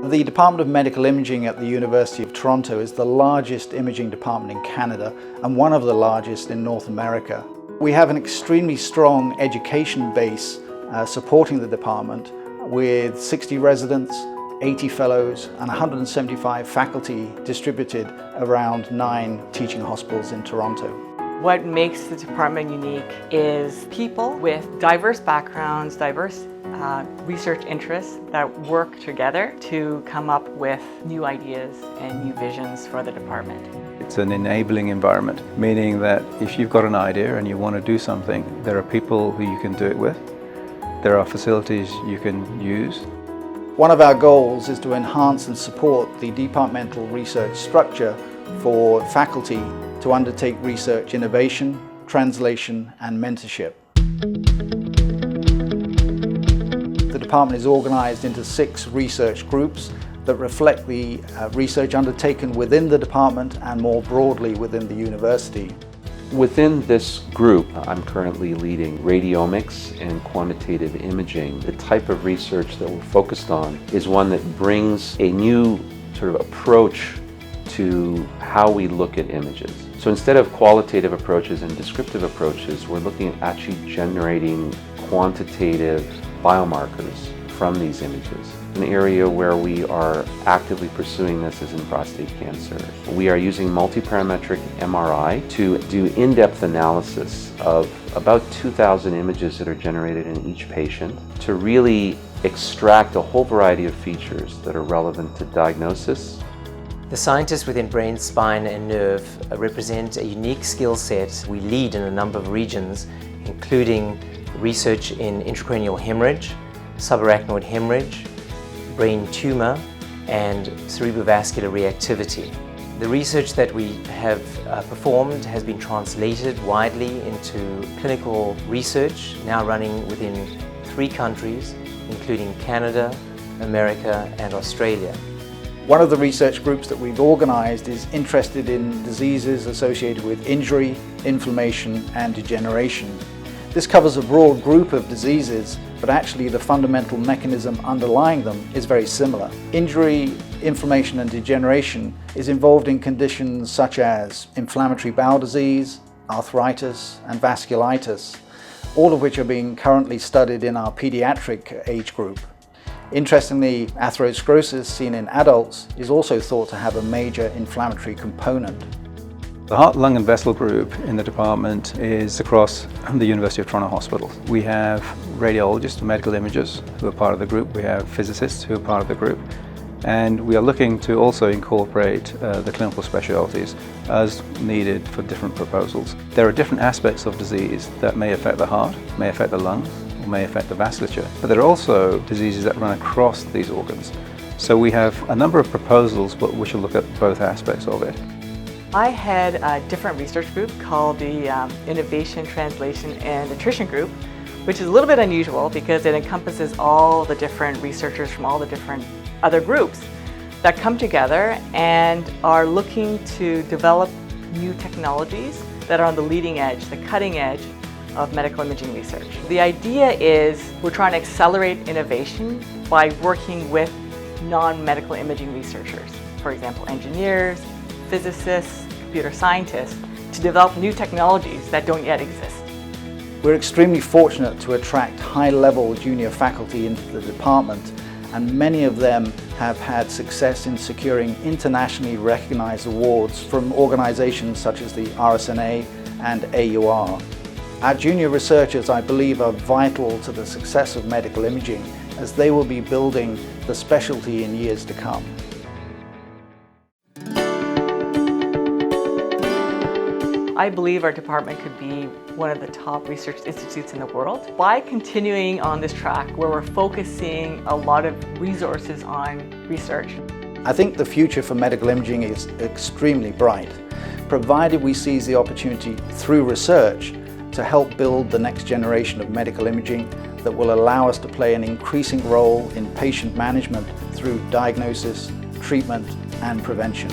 The Department of Medical Imaging at the University of Toronto is the largest imaging department in Canada and one of the largest in North America. We have an extremely strong education base supporting the department with 60 residents, 80 fellows and 175 faculty distributed around 9 teaching hospitals in Toronto. What makes the department unique is people with diverse backgrounds, diverse research interests that work together to come up with new ideas and new visions for the department. It's an enabling environment, meaning that if you've got an idea and you want to do something, there are people who you can do it with. There are facilities you can use. One of our goals is to enhance and support the departmental research structure for faculty to undertake research innovation, translation and mentorship. The department is organised into 6 research groups that reflect the research undertaken within the department and more broadly within the university. Within this group, I'm currently leading radiomics and quantitative imaging. The type of research that we're focused on is one that brings a new sort of approach to how we look at images. So instead of qualitative approaches and descriptive approaches, we're looking at actually generating quantitative biomarkers from these images. An area where we are actively pursuing this is in prostate cancer. We are using multiparametric MRI to do in-depth analysis of about 2,000 images that are generated in each patient to really extract a whole variety of features that are relevant to diagnosis. The scientists within brain, spine and nerve represent a unique skill set. We lead in a number of regions, including research in intracranial hemorrhage, subarachnoid hemorrhage, brain tumor and cerebrovascular reactivity. The research that we have performed has been translated widely into clinical research, now running within 3 countries, including Canada, America and Australia. One of the research groups that we've organised is interested in diseases associated with injury, inflammation and degeneration. This covers a broad group of diseases, but actually the fundamental mechanism underlying them is very similar. Injury, inflammation and degeneration is involved in conditions such as inflammatory bowel disease, arthritis and vasculitis, all of which are being currently studied in our pediatric age group. Interestingly, atherosclerosis seen in adults is also thought to have a major inflammatory component. The Heart, Lung and Vessel group in the department is across the University of Toronto Hospital. We have radiologists and medical imagers who are part of the group. We have physicists who are part of the group. And we are looking to also incorporate the clinical specialties as needed for different proposals. There are different aspects of disease that may affect the heart, may affect the lungs, or may affect the vasculature. But there are also diseases that run across these organs. So we have a number of proposals which will look at both aspects of it. I head a different research group called the Innovation, Translation and Nutrition Group, which is a little bit unusual because it encompasses all the different researchers from all the different other groups that come together and are looking to develop new technologies that are on the leading edge, the cutting edge of medical imaging research. The idea is we're trying to accelerate innovation by working with non-medical imaging researchers, for example, engineers, physicists, computer scientists, to develop new technologies that don't yet exist. We're extremely fortunate to attract high-level junior faculty into the department, and many of them have had success in securing internationally recognized awards from organizations such as the RSNA and AUR. Our junior researchers, I believe, are vital to the success of medical imaging as they will be building the specialty in years to come. I believe our department could be one of the top research institutes in the world by continuing on this track where we're focusing a lot of resources on research. I think the future for medical imaging is extremely bright, provided we seize the opportunity through research to help build the next generation of medical imaging that will allow us to play an increasing role in patient management through diagnosis, treatment and prevention.